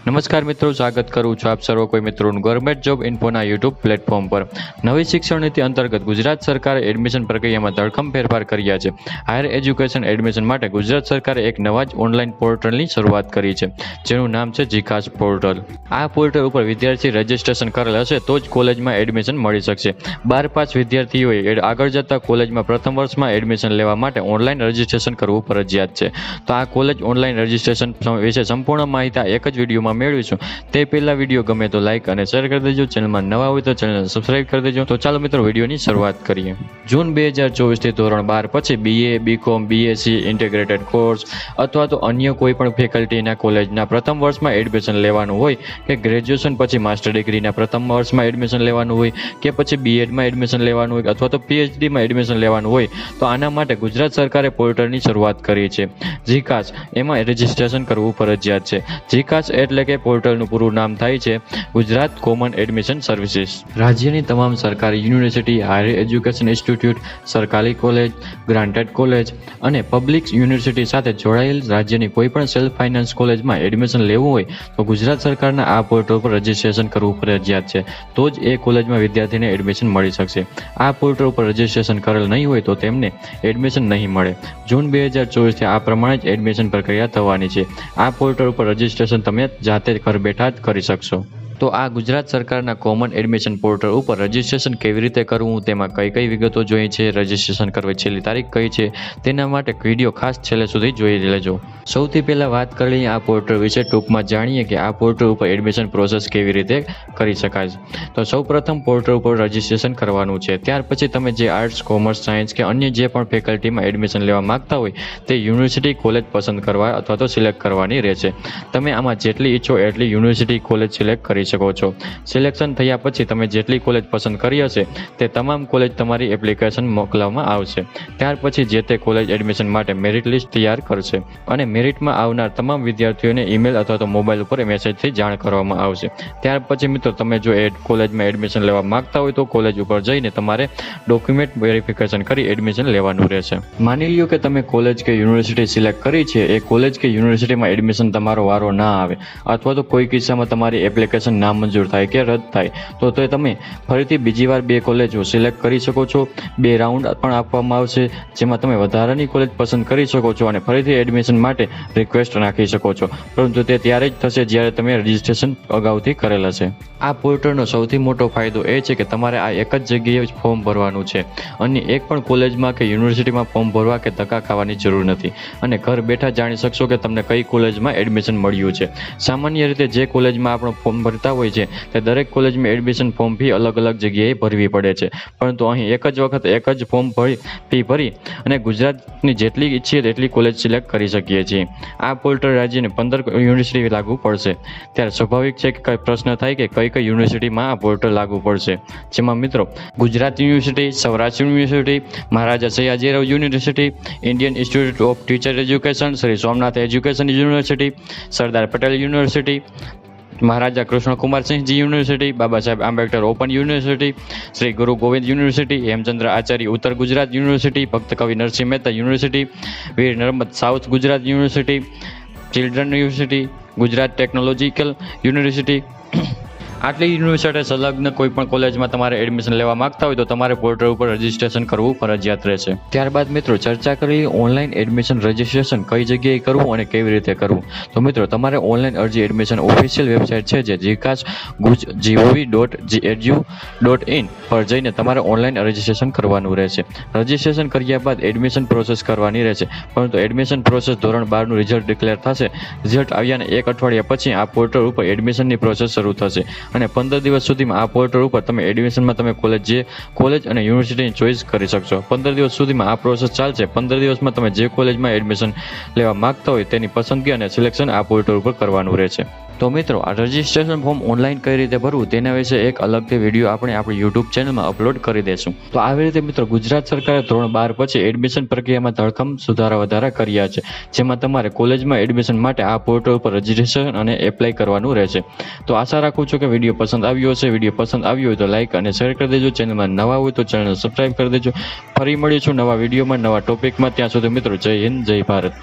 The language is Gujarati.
નમસ્કાર મિત્રો, સ્વાગત કરું છું આપ સર્વ કોઈ મિત્રોનું ગવર્મેન્ટ જોબ ઇન્ફોના યુટ્યુબ પ્લેટફોર્મ પર। નવી શિક્ષણ નીતિ અંતર્ગત ગુજરાત સરકારે એડમિશન પ્રક્રિયામાં ધરખમ ફેરફાર કર્યા છે। હાયર એજ્યુકેશન એડમિશન માટે ગુજરાત સરકારે એક નવા જ ઓનલાઈન પોર્ટલની શરૂઆત કરી છે, જેનું નામ છે જીકાસ પોર્ટલ। આ પોર્ટલ ઉપર વિદ્યાર્થી રજીસ્ટ્રેશન કરેલ હશે તો જ કોલેજમાં એડમિશન મળી શકશે। 12 પાસ વિદ્યાર્થીઓએ આગળ જતા કોલેજમાં પ્રથમ વર્ષમાં એડમિશન લેવા માટે ઓનલાઈન રજીસ્ટ્રેશન કરવું ફરજિયાત છે। તો આ કોલેજ ઓનલાઈન રજીસ્ટ્રેશન વિશે સંપૂર્ણ માહિતી એક જ વિડીયોમાં મેળવીશું। તે પહેલા વિડીયો ગમે તો લાઈક અને શેર કરી દેજો, ચેનલમાં નવા હોય તો ચેનલને સબસ્ક્રાઇબ કરી દેજો। તો ચાલો મિત્રો વિડીયોની શરૂઆત કરીએ। જૂન 2024 થી ધોરણ 12 પછી BA, BCom, BSc integrated course અથવા તો અન્ય કોઈ પણ ફેકલ્ટીના કોલેજના પ્રથમ વર્ષમાં એડમિશન લેવાનું હોય કે ગ્રેજ્યુએશન પછી માસ્ટર ડિગ્રીના પ્રથમ વર્ષમાં એડમિશન લેવાનું હોય કે પછી BEdમાં એડમિશન લેવાનું હોય અથવા તો PhDમાં એડમિશન લેવાનું હોય તો આના માટે ગુજરાત સરકારે પોર્ટલની શરૂઆત કરી છે જીકાસ। એમાં રજીસ્ટ્રેશન કરવું ફરજિયાત છે। જીકાસ એટલે કે પોર્ટલનું પૂરું નામ થાય છે ગુજરાત કોમન એડમિશન સર્વિસીસ। રાજ્યની તમામ સરકારી યુનિવર્સિટી, હાયર એજ્યુકેશન ઇન્સ્ટિટ્યૂટ, સરકારી કોલેજ, ગ્રાન્ટેડ કોલેજ અને પબ્લિક યુનિવર્સિટી સાથે જોડાયેલ રાજ્યની કોઈપણ સેલ્ફ ફાઇનાન્સ કોલેજમાં એડમિશન લેવું હોય તો ગુજરાત સરકારના આ પોર્ટલ પર રજીસ્ટ્રેશન કરવું ફરજિયાત છે, તો જ એ કોલેજમાં વિદ્યાર્થીને એડમિશન મળી શકશે। આ પોર્ટલ ઉપર રજીસ્ટ્રેશન કરેલ નહીં હોય તો તેમને એડમિશન નહીં મળે। જૂન 2024 થી આ પ્રમાણે જ એડમિશન પ્રક્રિયા થવાની છે। આ પોર્ટલ ઉપર રજીસ્ટ્રેશન તમે જાતે ઘર બેઠા જ કરી શકશો। તો આ ગુજરાત સરકારના કોમન એડમિશન પોર્ટલ ઉપર રજીસ્ટ્રેશન કેવી રીતે કરવું, તેમાં કઈ કઈ વિગતો જોઈએ છે, રજીસ્ટ્રેશન કરવાની છેલ્લી તારીખ કઈ છે, તેના માટે વિડીયો ખાસ છેલ્લે સુધી જોઈ લેજો। સૌથી પહેલા વાત કરીએ આ પોર્ટલ વિશે, ટૂંકમાં જાણીએ કે આ પોર્ટલ ઉપર એડમિશન પ્રોસેસ કેવી રીતે કરી શકાય છે। તો સૌપ્રથમ પોર્ટલ ઉપર રજીસ્ટ્રેશન કરવાનું છે, ત્યાર પછી તમે જે આર્ટ્સ, કોમર્સ, સાયન્સ કે અન્ય જે પણ ફેકલ્ટીમાં એડમિશન લેવા માંગતા હોય તે યુનિવર્સિટી કોલેજ પસંદ કરવા અથવા તો સિલેક્ટ કરવાની રહેશે। તમે આમાં જેટલી ઈચ્છો એટલી યુનિવર્સિટી કોલેજ સિલેક્ટ કરી શકો છો। સિલેક્શન થયા પછી તમે જેટલી કોલેજ પસંદ કરી હશે તે તમામ કોલેજ તમારી એપ્લિકેશન મોકલવામાં આવશે। ત્યાર પછી જે તે કોલેજ એડમિશન માટે મેરિટ લિસ્ટ તૈયાર કરશે અને મેરિટમાં આવનાર તમામ વિદ્યાર્થીઓને ઈમેલ અથવા તો મોબાઈલ ઉપર મેસેજથી જાણ કરવામાં આવશે। ત્યાર પછી મિત્રો તમે જો કોલેજમાં એડમિશન લેવા માંગતા હોય તો કોલેજ ઉપર જઈને તમારે ડોક્યુમેન્ટ વેરિફિકેશન કરી એડમિશન લેવાનું રહેશે। માની લ્યો કે તમે કોલેજ કે યુનિવર્સિટી સિલેક્ટ કરી છે, એ કોલેજ કે યુનિવર્સિટીમાં એડમિશન તમારો વારો ના આવે અથવા તો કોઈ કિસ્સામાં તમારી એપ્લિકેશન નામંજૂર થાય કે રદ થાય તો તમે ફરીથી બીજી વાર 2 કોલેજો સિલેક્ટ કરી શકો છો। 2 રાઉન્ડ પણ આપવામાં આવશે જેમાં તમે વધારાની કોલેજ પસંદ કરી શકો છો અને ફરીથી એડમિશન માટે રિક્વેસ્ટ નાખી શકો છો, પરંતુ તે ત્યારે જ થશે જ્યારે તમે રજીસ્ટ્રેશન અગાઉથી કરેલ હશે। આ પોર્ટલનો સૌથી મોટો ફાયદો એ છે કે તમારે આ એક જ જગ્યાએ જ ફોર્મ ભરવાનું છે, અન્ય એક પણ કોલેજમાં કે યુનિવર્સિટીમાં ફોર્મ ભરવા કે ધક્કા ખાવાની જરૂર નથી અને ઘર બેઠા જાણી શકશો કે તમને કઈ કોલેજમાં એડમિશન મળ્યું છે। સામાન્ય રીતે જે કોલેજમાં આપણો ફોર્મ ભરતા હોય છે તે દરેક કોલેજમાં એડમિશન ફોર્મ ફી અલગ અલગ જગ્યાએ ભરવી પડે છે, પરંતુ અહીં એક જ વખત એક જ ફોર્મ ફી ભરી અને ગુજરાતની જેટલી ઈચ્છીએ તેટલી કોલેજ સિલેક્ટ કરી શકીએ છીએ। આ પોર્ટલ રાજ્યને 15 યુનિવર્સિટી લાગુ પડશે, ત્યારે સ્વાભાવિક છે કે કઈ પ્રશ્ન થાય કે કઈ કઈ યુનિવર્સિટીમાં આ પોર્ટલ લાગુ પડશે, જેમાં મિત્રો Gujarat university, Saurashtra university, Maharaja Sayajirao university, Indian institute of teacher education, Shri Somnath education university, Sardar Patel university, Maharaja Krishnakumarsinhji university, Baba Saheb Ambedkar open university, Shri Guru Govind university, Hemchandra Acharya ઉત્તર Gujarat university, Bhakt Kavi Narsinh Mehta university, Veer Narmad south Gujarat university, children university, Gujarat technological university. આટલી યુનિવર્સિટી સંલગ્ન કોઈ પણ કોલેજમાં તમારે એડમિશન લેવા માંગતા હોય તો તમારે પોર્ટલ ઉપર રજીસ્ટ્રેશન કરવું ફરજિયાત રહેશે। ત્યારબાદ મિત્રો ચર્ચા કરી ઓનલાઈન એડમિશન રજીસ્ટ્રેશન કઈ જગ્યાએ કરવું અને કેવી રીતે કરવું। તો મિત્રો તમારે ઓનલાઈન અરજી એડમિશન ઓફિશિયલ વેબસાઇટ છે જે જીકાસ gov.edu.in પર જઈને તમારે ઓનલાઈન રજીસ્ટ્રેશન કરવાનું રહેશે। રજીસ્ટ્રેશન કર્યા બાદ એડમિશન પ્રોસેસ કરવાની રહેશે, પરંતુ એડમિશન પ્રોસેસ ધોરણ 12નું રિઝલ્ટ ડિક્લેર થશે। રિઝલ્ટ આવ્યાને 1 અઠવાડિયા પછી આ પોર્ટલ ઉપર એડમિશનની પ્રોસેસ શરૂ થશે અને 15 દિવસ સુધીમાં આ પોર્ટલ ઉપર તમે એડમિશનમાં તમે કોલેજ અને યુનિવર્સિટીની ચોઈસ કરી શકશો। 15 દિવસ સુધીમાં આ પ્રોસેસ ચાલશે। 15 દિવસમાં તમે જે કોલેજમાં એડમિશન લેવા માંગતા હોય તેની પસંદગી અને સિલેક્શન આ પોર્ટલ ઉપર કરવાનું રહેશે। તો મિત્રો આ રજીસ્ટ્રેશન ફોર્મ ઓનલાઈન કઈ રીતે ભરવું તેના વિશે એક અલગથી વિડીયો આપણે આપણી યુટ્યુબ ચેનલમાં અપલોડ કરી દઈશું। તો આવી રીતે મિત્રો ગુજરાત સરકારે ધોરણ 12 પછી એડમિશન પ્રક્રિયામાં ધરખમ સુધારા વધારા કર્યા છે, જેમાં તમારે કોલેજમાં એડમિશન માટે આ પોર્ટલ ઉપર રજીસ્ટ્રેશન અને એપ્લાય કરવાનું રહેશે। તો આશા રાખું છું કે વિડીયો પસંદ આવ્યો હશે। વિડીયો પસંદ આવ્યો હોય તો લાઈક અને શેર કરી દેજો, ચેનલમાં નવા હોય તો ચેનલ સબસ્ક્રાઈબ કરી દેજો। ફરી મળીશું નવા વિડીયોમાં, નવા ટોપિકમાં। ત્યાં સુધી મિત્રો જય હિન્દ, જય ભારત।